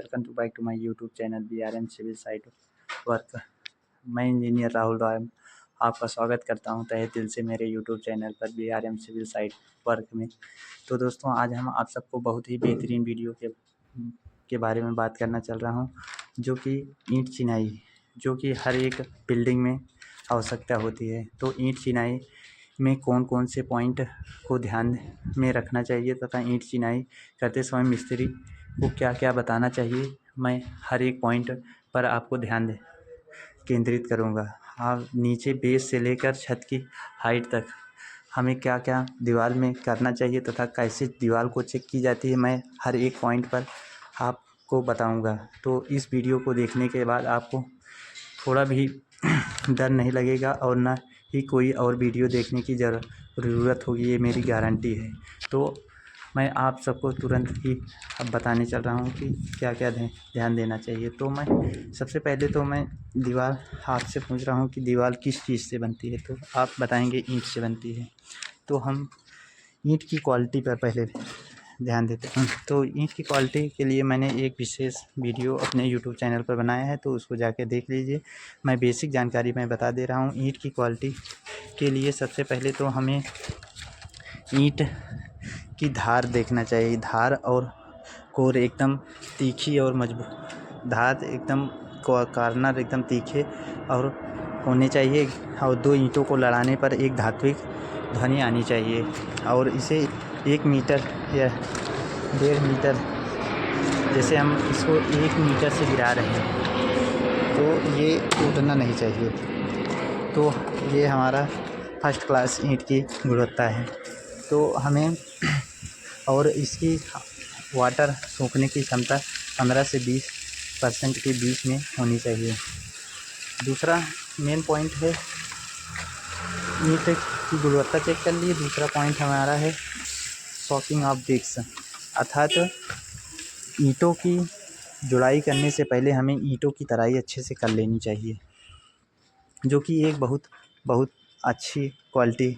Welcome to back to my YouTube channel BRM civil site work. मैं engineer Rahul Roy आपका स्वागत करता हूं तहे दिल से मेरे यूट्यूब चैनल पर BRM सिविल साइट वर्क में। तो दोस्तों, आज हम आप सबको बहुत ही बेहतरीन वीडियो के बारे में बात करना चल रहा हूं, जो कि ईंट चिनाई, जो कि हर एक बिल्डिंग में आवश्यकता होती है। तो ईंट चिनाई में कौन कौन से पॉइंट को ध्यान में रखना चाहिए तथा ईंट चिनाई करते समय मिस्त्री को क्या क्या बताना चाहिए, मैं हर एक पॉइंट पर आपको ध्यान केंद्रित करूंगा। आप नीचे बेस से लेकर छत की हाइट तक हमें क्या क्या दीवार में करना चाहिए तथा कैसे दीवार को चेक की जाती है, मैं हर एक पॉइंट पर आपको बताऊंगा। तो इस वीडियो को देखने के बाद आपको थोड़ा भी डर नहीं लगेगा और ना ही कोई और वीडियो देखने की ज़रूरत होगी, ये मेरी गारंटी है। तो मैं आप सबको तुरंत ही अब बताने चल रहा हूँ कि क्या क्या ध्यान देना चाहिए। तो मैं सबसे पहले तो मैं दीवार आपसे पूछ रहा हूँ कि दीवार किस चीज़ से बनती है, तो आप बताएंगे ईंट से बनती है। तो हम ईंट की क्वालिटी पर पहले ध्यान देते हैं। तो ईंट की क्वालिटी के लिए मैंने एक विशेष वीडियो अपने यूट्यूब चैनल पर बनाया है, तो उसको जाके देख लीजिए। मैं बेसिक जानकारी मैं बता दे रहा हूँ। ईंट की क्वालिटी के लिए सबसे पहले तो हमें ईंट की धार देखना चाहिए। धार और कोर एकदम तीखी और मजबूत, धार एकदम कॉर्नर एकदम तीखे और होने चाहिए, और दो ईंटों को लड़ाने पर एक धात्विक ध्वनि आनी चाहिए। और इसे 1 मीटर या 1.5 मीटर, जैसे हम इसको 1 मीटर से गिरा रहे हैं तो ये टूटना नहीं चाहिए। तो ये हमारा फर्स्ट क्लास ईंट की गुणवत्ता है। तो हमें और इसकी वाटर सोखने की क्षमता 15 से 20% के बीच में होनी चाहिए। दूसरा मेन पॉइंट है, ईंट की गुणवत्ता चेक कर लिए। दूसरा पॉइंट हमारा है सॉकिंग ऑफ ब्रिक्स, अर्थात ईंटों की जुड़ाई करने से पहले हमें ईंटों की तराई अच्छे से कर लेनी चाहिए, जो कि एक बहुत अच्छी क्वालिटी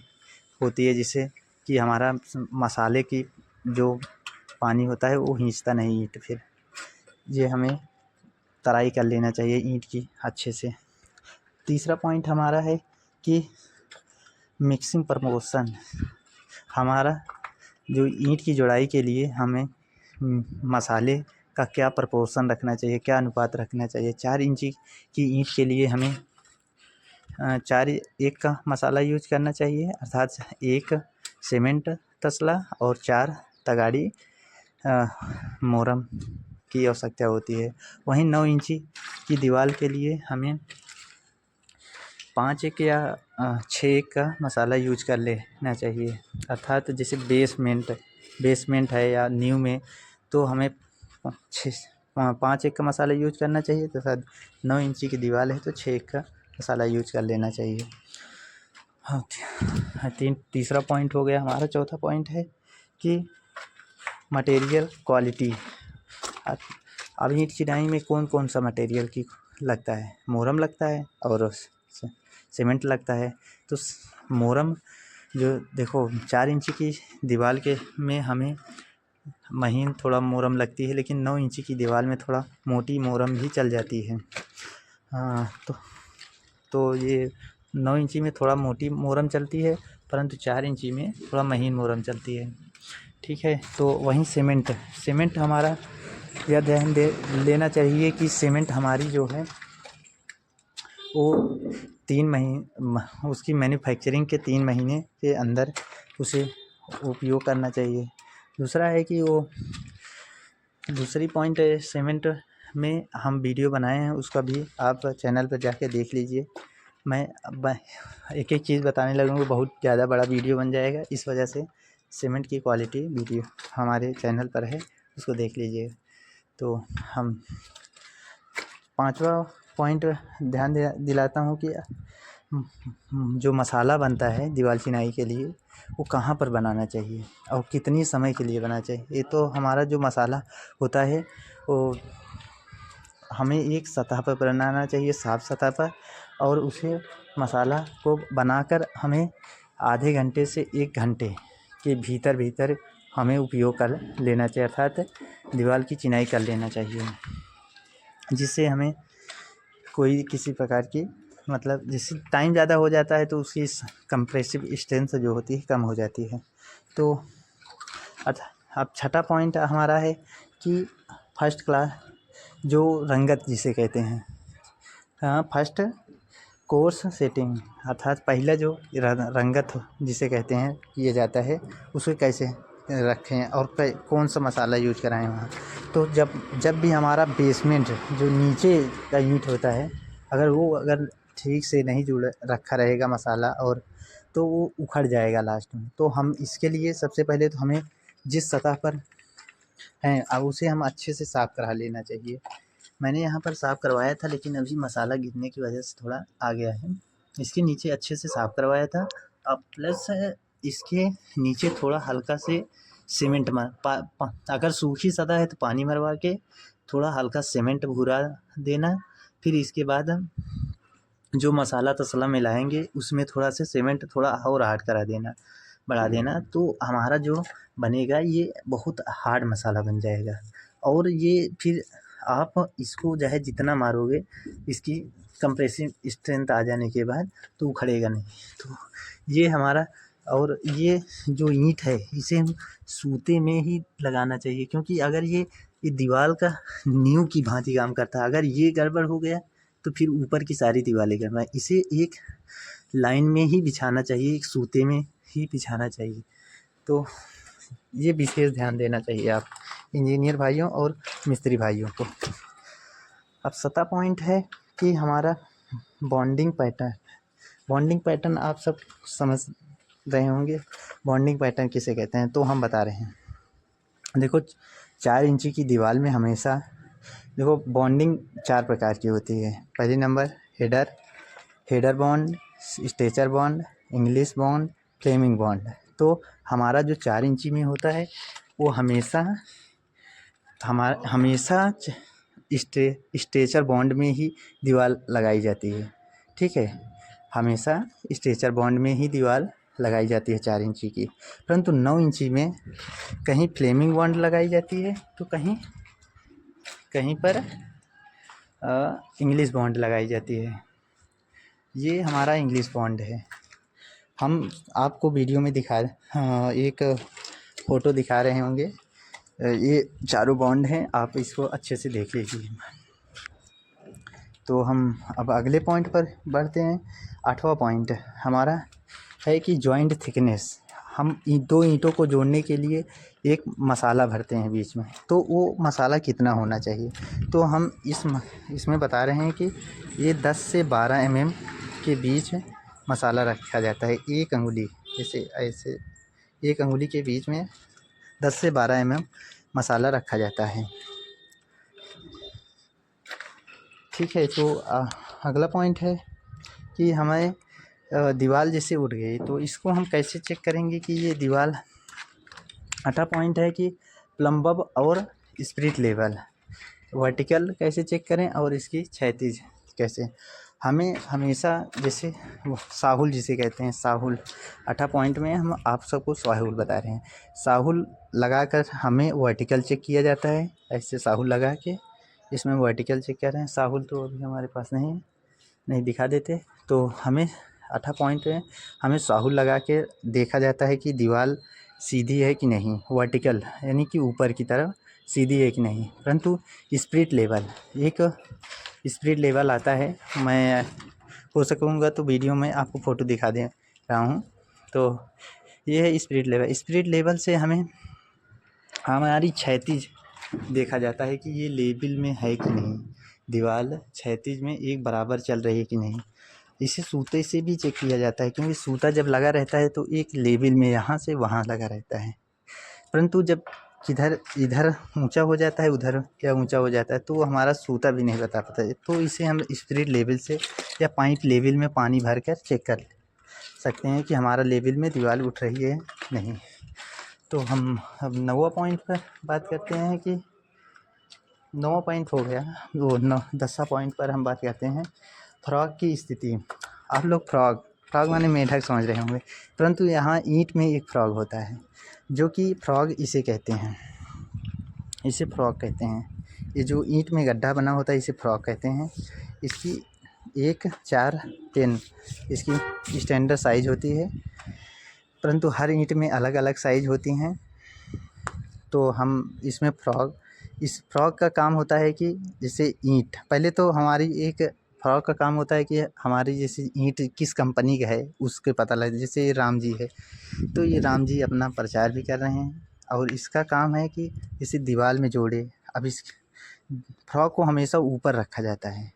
होती है, जिससे कि हमारा मसाले की जो पानी होता है वो खींचता नहीं ईंट। फिर ये हमें तराई कर लेना चाहिए ईंट की अच्छे से। तीसरा पॉइंट हमारा है कि मिक्सिंग प्रपोर्शन, हमारा जो ईंट की जुड़ाई के लिए हमें मसाले का क्या प्रपोर्शन रखना चाहिए, क्या अनुपात रखना चाहिए। 4 इंची की ईंट के लिए हमें 4:1 का मसाला यूज करना चाहिए, अर्थात 1 सीमेंट तसला और 4 तगाड़ी मोरम की आवश्यकता होती है। वहीं 9 इंची की दीवार के लिए हमें 5:1 या 6:1 का मसाला यूज कर लेना चाहिए, अर्थात जैसे बेसमेंट है या न्यू में, तो हमें 5:1 का मसाला यूज करना चाहिए तथा 9 इंची की दीवार है तो 6:1 का मसाला यूज कर लेना चाहिए। हाँ, तीसरा पॉइंट हो गया हमारा। चौथा पॉइंट है कि मटेरियल क्वालिटी। अब ईंट चिनाई में कौन कौन सा मटेरियल की लगता है, मोरम लगता है और सीमेंट लगता है। तो मोरम जो देखो 4 इंची की दीवार के में हमें महीन थोड़ा मोरम लगती है, लेकिन 9 इंची की दीवार में थोड़ा मोटी मोरम भी चल जाती है। तो ये 9 इंची में थोड़ा मोटी मोरम चलती है, परंतु 4 इंची में थोड़ा महीन मोरम चलती है। ठीक है। तो वहीं सीमेंट हमारा यह ध्यान लेना चाहिए कि सीमेंट हमारी जो है वो 3 महीने, उसकी मैन्युफैक्चरिंग के 3 महीने के अंदर उसे उपयोग करना चाहिए। दूसरा है कि वो दूसरी पॉइंट है, सीमेंट में हम वीडियो बनाए हैं, उसका भी आप चैनल पर जाके देख लीजिए। मैं एक एक चीज़ बताने लगूँगा, बहुत ज़्यादा बड़ा वीडियो बन जाएगा, इस वजह से सीमेंट की क्वालिटी वीडियो हमारे चैनल पर है, उसको देख लीजिए। तो हम 5वां पॉइंट ध्यान दिलाता हूँ कि जो मसाला बनता है दीवार चिनाई के लिए वो कहाँ पर बनाना चाहिए और कितनी समय के लिए बनाना चाहिए। ये तो हमारा जो मसाला होता है वो हमें एक सतह पर बनाना चाहिए, साफ सतह पर, और उसे मसाला को बनाकर हमें आधे घंटे से 1 घंटे के भीतर हमें उपयोग कर लेना चाहिए, अर्थात दीवार की चिनाई कर लेना चाहिए। जिससे हमें कोई किसी प्रकार की मतलब जैसे टाइम ज़्यादा हो जाता है तो उसकी कंप्रेसिव स्ट्रेंथ जो होती है कम हो जाती है। तो अब छठा पॉइंट हमारा है कि फर्स्ट क्लास जो रंगत जिसे कहते हैं, हाँ, फर्स्ट कोर्स सेटिंग अर्थात पहला जो रंगत जिसे कहते हैं किया जाता है उसे कैसे रखें और कौन सा मसाला यूज कराएं वहाँ। तो जब भी हमारा बेसमेंट जो नीचे का ईंट होता है अगर ठीक से नहीं जुड़ रखा रहेगा मसाला और तो वो उखड़ जाएगा लास्ट में। तो हम इसके लिए सबसे पहले तो हमें जिस सतह पर हैं अब उसे हम अच्छे से साफ़ करा लेना चाहिए। मैंने यहाँ पर साफ़ करवाया था लेकिन अभी मसाला गिरने की वजह से थोड़ा आ गया है। इसके नीचे अच्छे से साफ़ करवाया था। अब प्लस इसके नीचे थोड़ा हल्का से सीमेंट अगर सूखी सतह है तो पानी मरवा के थोड़ा हल्का सीमेंट भूरा देना। फिर इसके बाद जो मसाला तसला मिलाएंगे उसमें थोड़ा सा सीमेंट थोड़ा और हार्ड करा देना, बढ़ा देना। तो हमारा जो बनेगा ये बहुत हार्ड मसाला बन जाएगा। और ये फिर आप इसको जो है जितना मारोगे इसकी कंप्रेसिव स्ट्रेंथ आ जाने के बाद तो उखड़ेगा नहीं। तो ये हमारा और ये जो ईंट है इसे हम सूते में ही लगाना चाहिए, क्योंकि अगर ये दीवार का नींव की भांति काम करता है। अगर ये गड़बड़ हो गया तो फिर ऊपर की सारी दीवारें गड़बड़। इसे एक लाइन में ही बिछाना चाहिए, एक सूते में ही बिछाना चाहिए। तो ये विशेष ध्यान देना चाहिए आप इंजीनियर भाइयों और मिस्त्री भाइयों को। अब 7वां पॉइंट है कि हमारा बॉन्डिंग पैटर्न। बॉन्डिंग पैटर्न आप सब समझ रहे होंगे, बॉन्डिंग पैटर्न किसे कहते हैं तो हम बता रहे हैं। देखो 4 इंची की दीवार में हमेशा देखो बॉन्डिंग 4 प्रकार की होती है। पहले number header bond, stretcher bond, English bond, Flemish bond. तो हमारा जो 4 इंची में होता है वो हमेशा स्ट्रेचर बॉन्ड में ही दीवार लगाई जाती है। ठीक है, हमेशा स्ट्रेचर बॉन्ड में ही दीवार लगाई जाती है 4 इंची की। परंतु 9 इंची में कहीं फ्लेमिंग बॉन्ड लगाई जाती है तो कहीं पर इंग्लिश बॉन्ड लगाई जाती है। ये हमारा इंग्लिश बॉन्ड है। हम आपको वीडियो में एक फ़ोटो दिखा रहे होंगे। ये चारों बॉन्ड हैं, आप इसको अच्छे से देख लीजिए। तो हम अब अगले पॉइंट पर बढ़ते हैं। 8वां पॉइंट हमारा है कि जॉइंट थिकनेस। हम 2 ईंटों को जोड़ने के लिए एक मसाला भरते हैं बीच में, तो वो मसाला कितना होना चाहिए। तो हम इसमें बता रहे हैं कि ये 10 से 12 mm के बीच मसाला रखा जाता है। एक अंगुली ऐसे एक अंगुली के बीच में 10 से 12 mm मसाला रखा जाता है। ठीक है, तो अगला पॉइंट है कि हमें दीवार जैसे उठ गई तो इसको हम कैसे चेक करेंगे कि ये दीवार। 8वां पॉइंट है कि प्लम्ब और स्पिरिट लेवल वर्टिकल कैसे चेक करें और इसकी क्षैतिज कैसे। हमें हमेशा जैसे साहुल जिसे कहते हैं साहुल, 8वां पॉइंट में हम आप सबको साहुल बता रहे हैं। साहुल लगाकर हमें वर्टिकल चेक किया जाता है। ऐसे साहुल लगा के इसमें वर्टिकल चेक कर रहे हैं। साहुल तो अभी हमारे पास नहीं दिखा देते। तो हमें 8वां पॉइंट में हमें साहुल लगा के देखा जाता है कि दीवार सीधी है कि नहीं, वर्टिकल यानी कि ऊपर की तरफ सीधी है कि नहीं। परंतु स्पिरिट लेवल आता है। मैं हो सकूँगा तो वीडियो में आपको फ़ोटो दिखा दे रहा हूँ। तो ये है स्पिरिट लेवल से हमें हमारी क्षैतिज देखा जाता है कि ये लेवल में है कि नहीं, दीवार क्षैतिज में एक बराबर चल रही है कि नहीं। इसे सूते से भी चेक किया जाता है, क्योंकि सूता जब लगा रहता है तो एक लेवल में यहाँ से वहाँ लगा रहता है। परंतु जब इधर ऊंचा हो जाता है उधर क्या ऊंचा हो जाता है तो हमारा सूता भी नहीं बता पाता है। तो इसे हम स्पिरिट लेवल से या पाइप लेवल में पानी भर कर चेक कर सकते हैं कि हमारा लेवल में दीवार उठ रही है नहीं। तो हम अब 9वां पॉइंट पर बात करते हैं कि 9वां पॉइंट हो गया। वो 10वां पॉइंट पर हम बात करते हैं फ्रॉग की स्थिति। आप लोग फ्रॉग माने मेढक समझ रहे होंगे, परंतु यहाँ ईंट में एक फ्रॉग होता है जो कि फ्रॉग इसे फ्रॉग कहते हैं। ये जो ईंट में गड्ढा बना होता है इसे फ्रॉग कहते हैं। इसकी 1, 4, 10 इसकी स्टैंडर्ड साइज़ होती है, परंतु हर ईंट में अलग अलग साइज़ होती हैं। तो हम इसमें इस फ्रॉग का काम होता है कि जैसे ईंट पहले तो हमारी एक फ्रॉग का काम होता है कि हमारी जैसे ईंट किस कंपनी का है उसके पता लगे। जैसे ये राम जी है, तो ये राम जी अपना प्रचार भी कर रहे हैं और इसका काम है कि इसे दीवार में जोड़े। अब इस फ्रॉग को हमेशा ऊपर रखा जाता है,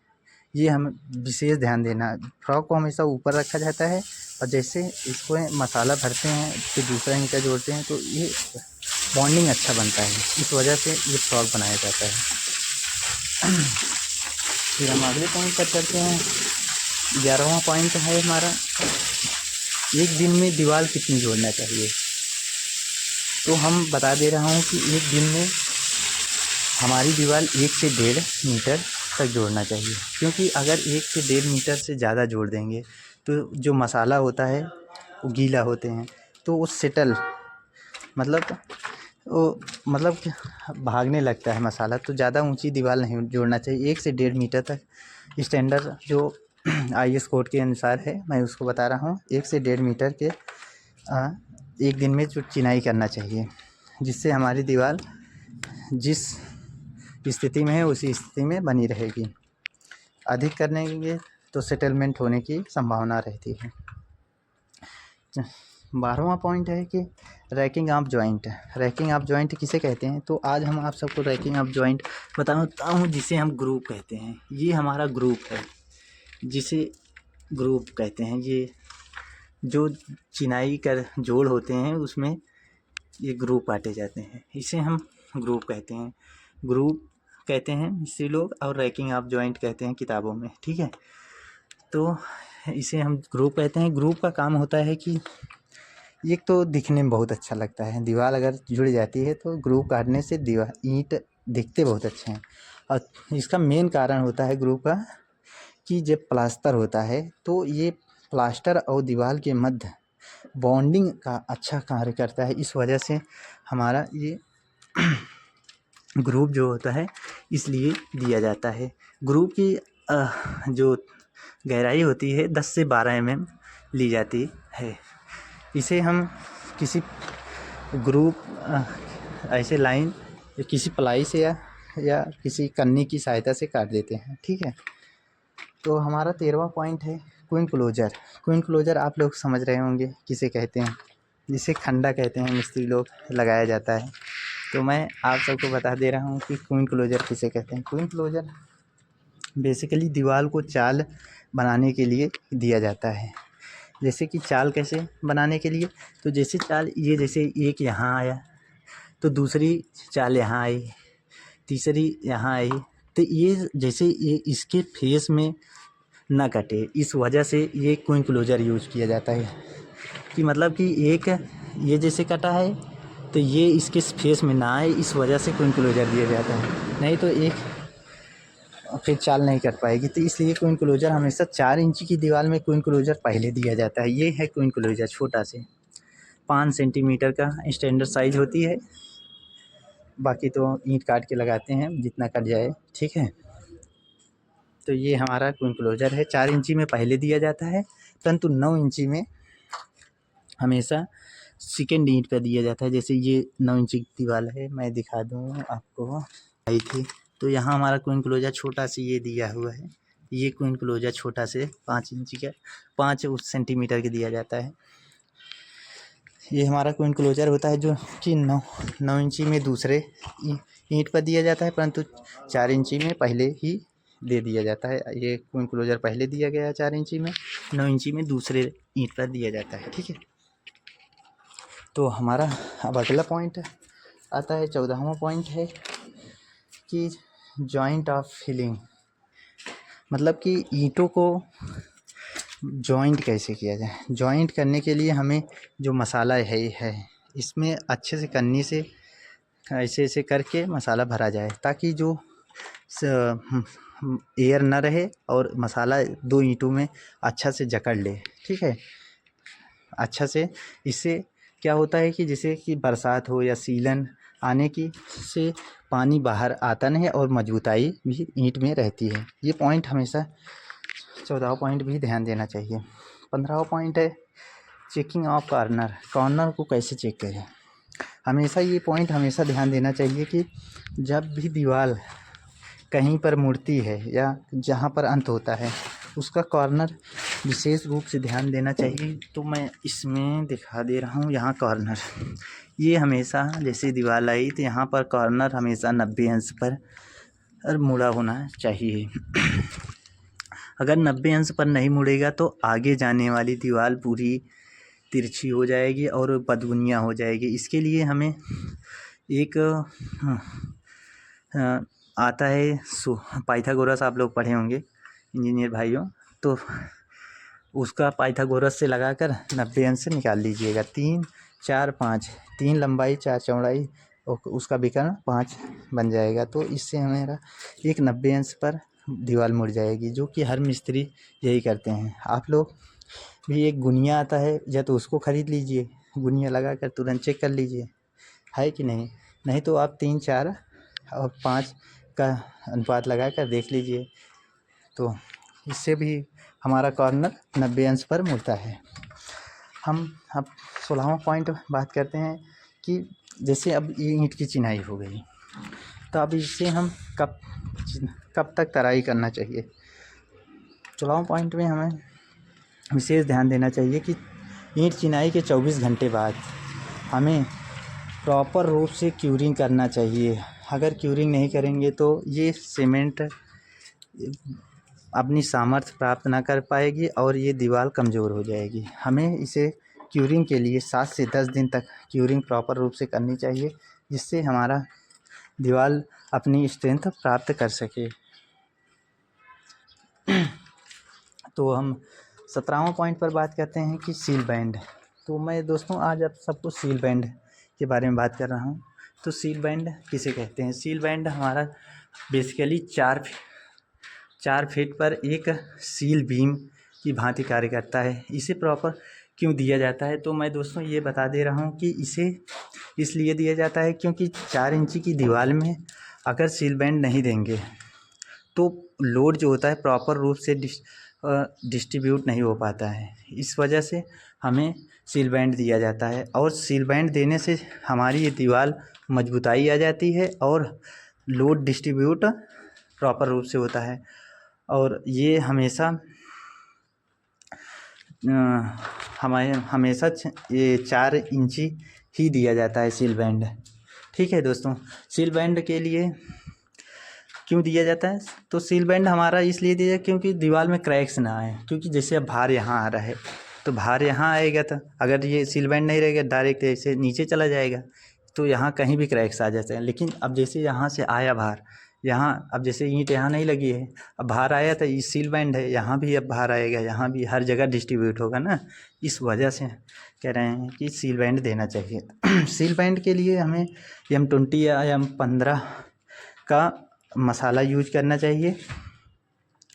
ये हम विशेष ध्यान देना। फ्रॉग को हमेशा ऊपर रखा जाता है और जैसे इसको मसाला भरते हैं फिर दूसरा ईंटा जोड़ते हैं तो ये बॉन्डिंग अच्छा बनता है, इस वजह से ये फ्रॉग बनाया जाता है। फिर हम अगले पॉइंट पर चलते हैं। 11वां पॉइंट है हमारा, एक दिन में दीवार कितनी जोड़ना चाहिए। तो हम बता दे रहा हूँ कि एक दिन में हमारी दीवार 1 से 1.5 मीटर तक जोड़ना चाहिए, क्योंकि अगर 1 से 1.5 मीटर से ज़्यादा जोड़ देंगे तो जो मसाला होता है वो गीला होते हैं, तो वो सेटल मतलब भागने लगता है मसाला। तो ज़्यादा ऊंची दीवार नहीं जोड़ना चाहिए, 1 से 1.5 मीटर तक स्टैंडर्ड जो IS कोड के अनुसार है मैं उसको बता रहा हूँ। 1 से 1.5 मीटर के एक दिन में जो चिनाई करना चाहिए, जिससे हमारी दीवार जिस स्थिति में है उसी स्थिति में बनी रहेगी। अधिक करनेंगे तो सेटलमेंट होने की संभावना रहती है। 12वां पॉइंट है कि ranking of joint. Ranking of joint किसे कहते हैं, तो आज हम आप सबको रैकिंग ऑफ जॉइंट बताता हूँ, जिसे हम ग्रुप कहते हैं। ये हमारा ग्रुप है जिसे ग्रुप कहते हैं। ये जो चिनाई कर जोड़ होते हैं उसमें ये ग्रुप बांटे जाते हैं, इसे हम ग्रुप कहते हैं। ग्रुप कहते हैं इसी लोग, और रैकिंग ऑफ जॉइंट कहते हैं किताबों में, ठीक है। तो इसे हम ग्रुप कहते हैं। ग्रुप का काम होता है कि एक तो दिखने में बहुत अच्छा लगता है, दीवार अगर जुड़ जाती है तो ग्रुप काटने से दीवार ईंट दिखते बहुत अच्छे हैं। और इसका मेन कारण होता है ग्रुप का कि जब प्लास्टर होता है तो ये प्लास्टर और दीवार के मध्य बॉन्डिंग का अच्छा कार्य करता है, इस वजह से हमारा ये ग्रुप जो होता है इसलिए दिया जाता है। ग्रुप की जो गहराई होती है 10 से 12 mm ली जाती है। इसे हम किसी ग्रुप ऐसे लाइन या किसी प्लाई से या किसी कन्नी की सहायता से काट देते हैं, ठीक है। तो हमारा 13वां पॉइंट है क्वीन क्लोजर। क्वीन क्लोजर आप लोग समझ रहे होंगे किसे कहते हैं, जिसे खंडा कहते हैं मिस्त्री लोग, लगाया जाता है। तो मैं आप सबको बता दे रहा हूँ कि क्वीन क्लोजर किसे कहते हैं। क्वीन क्लोजर बेसिकली दीवार को चाल बनाने के लिए दिया जाता है। जैसे कि चाल कैसे बनाने के लिए, तो जैसे चाल ये जैसे एक यहाँ आया तो दूसरी चाल यहाँ आई, तीसरी यहाँ आई, तो ये जैसे ये इसके फेस में ना कटे, इस वजह से ये क्वीन क्लोजर यूज किया जाता है। कि मतलब कि एक ये जैसे कटा है तो ये इसके फेस में ना आए, इस वजह से क्वीन क्लोजर दिया जाता है, नहीं तो एक फिर चाल नहीं कर पाएगी। तो इसलिए क्वीन क्लोजर हमेशा 4 इंच की दीवार में क्वीन क्लोजर पहले दिया जाता है। ये है क्वीन क्लोजर, छोटा से 5 सेंटीमीटर का स्टैंडर्ड साइज होती है। बाकी तो ईंट काट के लगाते हैं जितना कट जाए, ठीक है। तो ये हमारा क्वीन क्लोजर है, 4 इंची में पहले दिया जाता है, परंतु 9 इंची में हमेशा सेकेंड ईंट पर दिया जाता है। जैसे ये 9 इंची की दीवार है, मैं दिखा दूँ आपको, आई थी तो यहाँ हमारा क्वीन क्लोजर छोटा सा ये दिया हुआ है। ये क्वीन क्लोजर छोटा से 5 इंची का 5 सेंटीमीटर का दिया जाता है। ये हमारा क्वीन क्लोजर होता है जो कि 9 इंची में दूसरे ईंट पर दिया जाता है, परंतु 4 इंची में पहले ही दे दिया जाता है। ये क्वीन क्लोजर पहले दिया गया है 4 इंची में, 9 इंची में दूसरे ईंट पर दिया जाता है, ठीक है। तो हमारा अब अगला पॉइंट आता है, 14वां पॉइंट है कि जॉइंट ऑफ फिलिंग। मतलब कि ईंटों को जॉइंट कैसे किया जाए। जॉइंट करने के लिए हमें जो मसाला है इसमें अच्छे से कन्नी से ऐसे ऐसे करके मसाला भरा जाए, ताकि जो एयर ना रहे और मसाला 2 ईंटों में अच्छा से जकड़ ले, ठीक है, अच्छा से। इससे क्या होता है कि जैसे कि बरसात हो या सीलन आने की से पानी बाहर आता नहीं और मजबूताई भी ईंट में रहती है। ये पॉइंट हमेशा 14वां पॉइंट भी ध्यान देना चाहिए। 15वां पॉइंट है चेकिंग ऑफ कॉर्नर। कॉर्नर को कैसे चेक करें, हमेशा ये पॉइंट हमेशा ध्यान देना चाहिए कि जब भी दीवार कहीं पर मुड़ती है या जहाँ पर अंत होता है उसका कॉर्नर विशेष रूप से ध्यान देना चाहिए। तो मैं इसमें दिखा दे रहा हूँ, यहाँ कॉर्नर ये हमेशा जैसे दीवार आई तो यहाँ पर कॉर्नर हमेशा 90 अंश पर मुड़ा होना चाहिए। अगर 90 अंश पर नहीं मुड़ेगा तो आगे जाने वाली दीवार पूरी तिरछी हो जाएगी और बदबुनिया हो जाएगी। इसके लिए हमें एक आता है पाइथागोरस, आप लोग पढ़े होंगे इंजीनियर भाइयों, तो उसका पाइथागोरस से लगाकर 90 अंश से निकाल लीजिएगा। 3 4 5, 3 लंबाई 4 चौड़ाई और उसका विकर्ण 5 बन जाएगा। तो इससे हमारा एक 90 अंश पर दीवार मुड़ जाएगी, जो कि हर मिस्त्री यही करते हैं। आप लोग भी एक गुनिया आता है या तो उसको ख़रीद लीजिए, गुनिया लगा कर तुरंत चेक कर लीजिए है कि नहीं। नहीं तो आप 3 4 और 5 का अनुपात लगा कर देख लीजिए, तो इससे भी हमारा कॉर्नर 90 अंश पर मुड़ता है। हम अब 16वां पॉइंट बात करते हैं कि जैसे अब ये ईंट की चिनाई हो गई, तो अब इससे हम कब तक तराई करना चाहिए। 16वां पॉइंट में हमें विशेष ध्यान देना चाहिए कि ईंट चिनाई के 24 घंटे बाद हमें प्रॉपर रूप से क्यूरिंग करना चाहिए। अगर क्यूरिंग नहीं करेंगे तो ये सीमेंट अपनी सामर्थ्य प्राप्त ना कर पाएगी और ये दीवार कमज़ोर हो जाएगी। हमें इसे क्यूरिंग के लिए 7 से 10 दिन तक क्यूरिंग प्रॉपर रूप से करनी चाहिए, जिससे हमारा दीवार अपनी स्ट्रेंथ प्राप्त कर सके। तो हम 17वां पॉइंट पर बात करते हैं कि सील बैंड। तो मैं दोस्तों आज आप सबको सील बैंड के बारे में बात कर रहा हूँ। तो सील बैंड किसे कहते हैं। सील बैंड हमारा बेसिकली 4 फीट पर एक सील बीम की भांति कार्य करता है। इसे प्रॉपर क्यों दिया जाता है, तो मैं दोस्तों ये बता दे रहा हूँ कि इसे इसलिए दिया जाता है क्योंकि 4 इंची की दीवार में अगर सील बैंड नहीं देंगे तो लोड जो होता है प्रॉपर रूप से डिस्ट्रीब्यूट नहीं हो पाता है। इस वजह से हमें सील बैंड दिया जाता है और सील बैंड देने से हमारी ये दीवार मजबूताई आ जाती है और लोड डिस्ट्रीब्यूट प्रॉपर रूप से होता है। और ये हमेशा ये 4 इंची ही दिया जाता है सील बैंड। ठीक है दोस्तों, सील बैंड के लिए क्यों दिया जाता है, तो सील बैंड हमारा इसलिए दिया क्योंकि दीवार में क्रैक्स ना आए। क्योंकि जैसे अब भार यहाँ आ रहा है तो भार यहाँ आएगा, तो अगर ये सील बैंड नहीं रहेगा डायरेक्ट ऐसे नीचे चला जाएगा तो यहाँ कहीं भी क्रैक्स आ जाते हैं। लेकिन अब जैसे यहाँ से आया भार, यहाँ अब जैसे ईंट यहाँ नहीं लगी है, अब भार आया तो ये सील बैंड है, यहाँ भी अब भार आएगा, यहाँ भी हर जगह डिस्ट्रीब्यूट होगा ना। इस वजह से कह रहे हैं कि सील बैंड देना चाहिए। सील बैंड के लिए हमें M20 या M15 का मसाला यूज करना चाहिए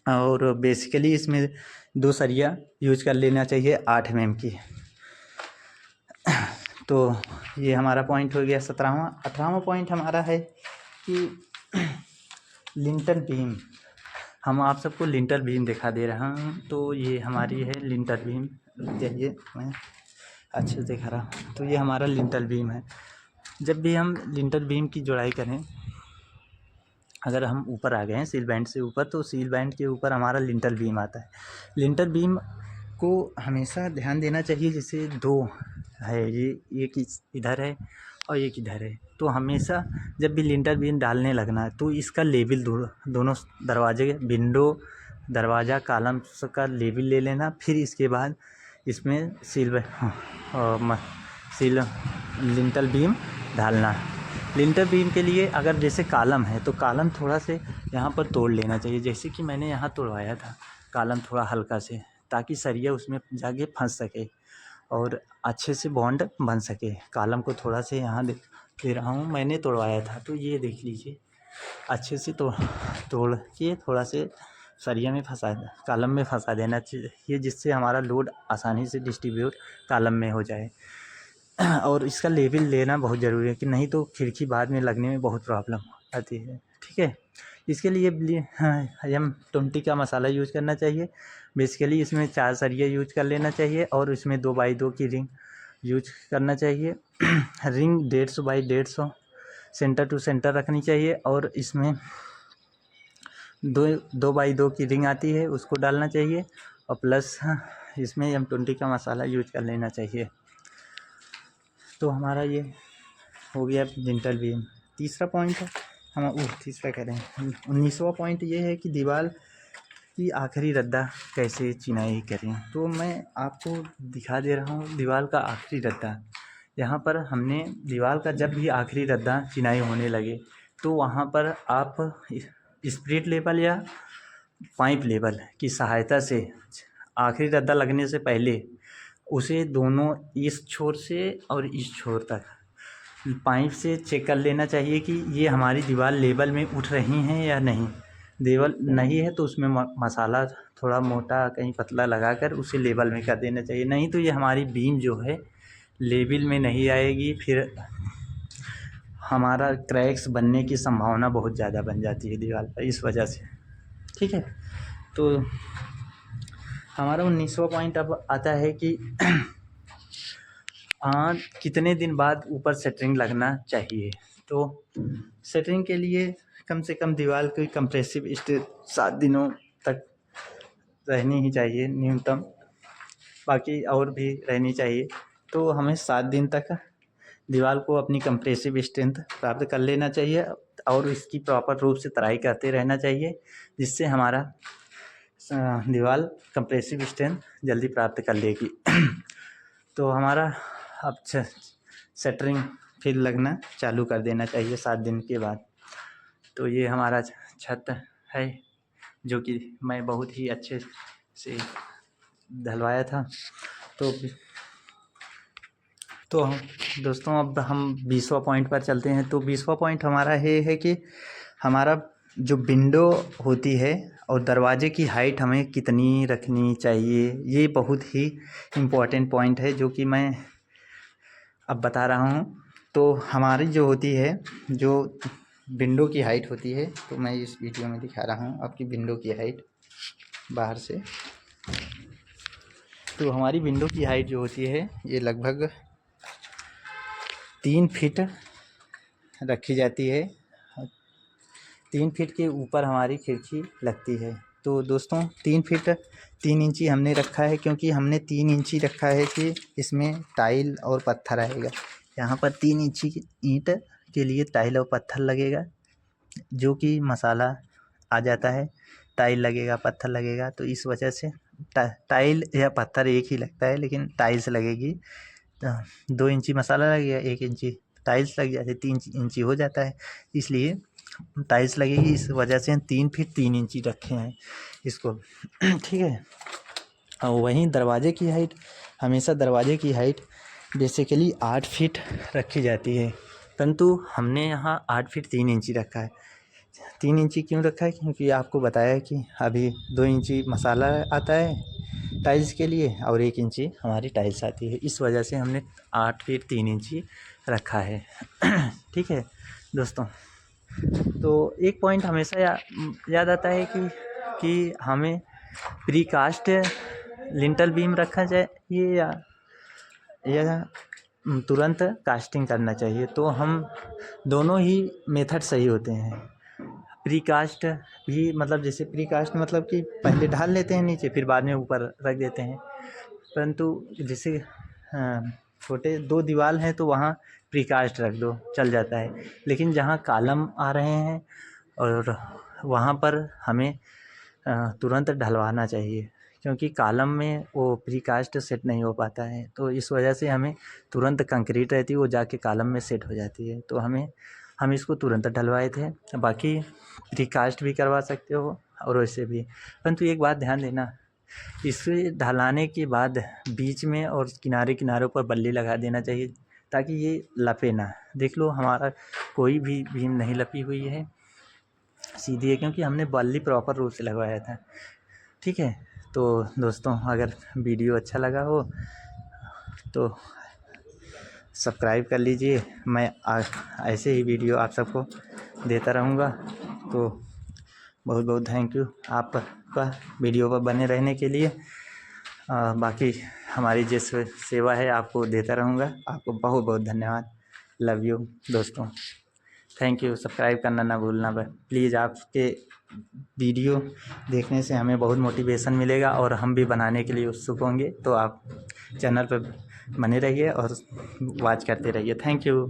और बेसिकली इसमें 2 सरिया यूज कर लेना चाहिए 8 mm की। तो ये हमारा पॉइंट हो गया 17वां। 18वां पॉइंट हमारा है कि लिंटर बीम। हम आप सबको लिंटर बीम दिखा दे रहा हूँ। तो ये हमारी है लिंटर बीम, देखिए मैं अच्छे से दिखा रहा हूँ। तो ये हमारा लिंटर बीम है। जब भी हम लिंटर बीम की जुड़ाई करें, अगर हम ऊपर आ गए हैं सील बैंड से ऊपर, तो सील बैंड के ऊपर हमारा लिंटर बीम आता है। लिंटर बीम को हमेशा ध्यान देना चाहिए, जैसे 2 है, ये एक इधर है और एक इधर है। तो हमेशा जब भी लिंटर बीम डालने लगना है तो इसका लेवल दोनों दरवाजे, विंडो, दरवाज़ा, कॉलम का लेवल ले लेना। फिर इसके बाद इसमें लिंटर बीम डालना। लिंटर बीम के लिए अगर जैसे कॉलम है तो कॉलम थोड़ा से यहाँ पर तोड़ लेना चाहिए, जैसे कि मैंने यहाँ तोड़वाया था कॉलम थोड़ा हल्का से, ताकि सरिया उसमें जाके फंस सके और अच्छे से बॉन्ड बन सके। कॉलम को थोड़ा से यहाँ दे रहा हूँ, मैंने तोड़वाया था। तो ये देख लीजिए अच्छे से तोड़ के थोड़ा से सरिया में कॉलम में फंसा देना चाहिए, जिससे हमारा लोड आसानी से डिस्ट्रीब्यूट कॉलम में हो जाए। और इसका लेवल लेना बहुत ज़रूरी है कि नहीं तो खिड़की बाद में लगने में बहुत प्रॉब्लम आती है। ठीक है, इसके लिए M20 का मसाला यूज करना चाहिए। बेसिकली इसमें 4 सरिया यूज कर लेना चाहिए और इसमें 2x2 की रिंग यूज करना चाहिए। Ring 150 by 150 centre to centre रखनी चाहिए और इसमें 2x2 की रिंग आती है, उसको डालना चाहिए और प्लस इसमें M20 का मसाला यूज कर लेना चाहिए। तो हमारा ये हो गया लिंटल बीम। तीसरा पॉइंट है तीसरा कह रहे हैं 19वां पॉइंट ये है कि दीवार की आखिरी रद्दा कैसे चिनाई करें। तो मैं आपको दिखा दे रहा हूँ दीवार का आखिरी रद्दा। यहाँ पर हमने दीवार का जब भी आखिरी रद्दा चिनाई होने लगे तो वहाँ पर आप स्पिरिट लेवल या पाइप लेवल की सहायता से आखिरी रद्दा लगने से पहले उसे दोनों इस छोर से और इस छोर तक पाइप से चेक कर लेना चाहिए कि ये हमारी दीवार लेवल में उठ रही हैं या नहीं। लेवल नहीं है तो उसमें मसाला थोड़ा मोटा कहीं पतला लगाकर उसे लेवल में कर देना चाहिए, नहीं तो ये हमारी बीम जो है लेवल में नहीं आएगी, फिर हमारा क्रैक्स बनने की संभावना बहुत ज़्यादा बन जाती है दीवार पर इस वजह से। ठीक है, तो हमारा 19वां पॉइंट अब आता है कि कितने दिन बाद ऊपर सेटरिंग लगना चाहिए। तो सेटरिंग के लिए कम से कम दीवार की कंप्रेसिव स्टेज 7 दिनों तक रहनी ही चाहिए न्यूनतम, बाकी और भी रहनी चाहिए। तो हमें 7 दिन तक दीवार को अपनी कंप्रेसिव स्ट्रेंथ प्राप्त कर लेना चाहिए और इसकी प्रॉपर रूप से तराई करते रहना चाहिए, जिससे हमारा दीवार कंप्रेसिव स्ट्रेंथ जल्दी प्राप्त कर लेगी। तो हमारा अब सेटरिंग फिर लगना चालू कर देना चाहिए 7 दिन के बाद। तो ये हमारा छत है जो कि मैं बहुत ही अच्छे से ढलवाया था। तो दोस्तों अब हम 20वां पॉइंट पर चलते हैं। तो 20वां पॉइंट हमारा ये है कि हमारा जो विंडो होती है और दरवाजे की हाइट हमें कितनी रखनी चाहिए, ये बहुत ही इम्पोर्टेंट पॉइंट है जो कि मैं अब बता रहा हूँ। तो हमारी जो होती है, जो विंडो की हाइट होती है, तो मैं इस वीडियो में दिखा रहा हूँ आपकी विंडो की हाइट बाहर से। तो हमारी विंडो की हाइट जो होती है ये लगभग 3 फीट रखी जाती है। 3 फीट के ऊपर हमारी खिड़की लगती है। तो दोस्तों 3 फीट 3 इंची हमने रखा है, क्योंकि हमने 3 इंची रखा है कि इसमें टाइल और पत्थर आएगा। यहाँ पर 3 इंची की ईंट के लिए टाइल और पत्थर लगेगा, जो कि मसाला आ जाता है। टाइल लगेगा, पत्थर लगेगा, तो इस वजह से टाइल या पत्थर एक ही लगता है, लेकिन टाइल्स लगेगी। 2 इंची मसाला लगेगा, 1 इंची टाइल्स लग जाती है, 3 इंची हो जाता है, इसलिए टाइल्स लगेगी। इस वजह से हम 3 फीट 3 इंची रखे हैं इसको। ठीक है, और वहीं दरवाजे की हाइट, हमेशा दरवाजे की हाइट बेसिकली 8 फीट रखी जाती है, परंतु हमने यहाँ 8 फीट 3 इंची रखा है। 3 इंची क्यों रखा है? क्योंकि आपको बताया कि अभी 2 इंची मसाला आता है टाइल्स के लिए और 1 इंची हमारी टाइल्स आती है, इस वजह से हमने 8 फीट 3 इंची रखा है। ठीक है दोस्तों, तो एक पॉइंट हमेशा याद आता है कि हमें प्रीकास्ट लिंटल बीम रखना चाहिए या तुरंत कास्टिंग करना चाहिए। तो हम दोनों ही मेथड सही होते हैं। प्रीकास्ट भी मतलब जैसे प्रीकास्ट मतलब कि पहले ढाल लेते हैं नीचे, फिर बाद में ऊपर रख देते हैं, परंतु जैसे छोटे 2 दीवार हैं तो वहाँ प्रीकास्ट रख दो, चल जाता है। लेकिन जहाँ कॉलम आ रहे हैं और वहाँ पर हमें तुरंत ढलवाना चाहिए, क्योंकि कॉलम में वो प्रीकास्ट सेट नहीं हो पाता है। तो इस वजह से हमें तुरंत कंक्रीट रहती है, वो जाके कॉलम में सेट हो जाती है। तो हम इसको तुरंत ढलवाए थे। बाकी प्रीकास्ट भी करवा सकते हो और वैसे भी, परंतु एक बात ध्यान देना, इसे ढलाने के बाद बीच में और किनारे किनारों पर बल्ली लगा देना चाहिए, ताकि ये लपे ना। देख लो हमारा कोई भी बीम नहीं लपी हुई है, सीधी है, क्योंकि हमने बल्ली प्रॉपर रूप से लगवाया था। ठीक है, तो दोस्तों अगर वीडियो अच्छा लगा हो तो सब्सक्राइब कर लीजिए। मैं ऐसे ही वीडियो आप सबको देता रहूँगा। तो बहुत बहुत थैंक यू आपका वीडियो पर बने रहने के लिए। बाकी हमारी जिस सेवा है आपको देता रहूँगा। आपको बहुत बहुत धन्यवाद। लव यू दोस्तों। Thank you. सब्सक्राइब करना ना भूलना प्लीज़। आपके वीडियो देखने से हमें बहुत मोटिवेशन मिलेगा और हम भी बनाने के लिए उत्सुक होंगे। तो आप चैनल पर बने रहिए और वॉच करते रहिए। Thank you.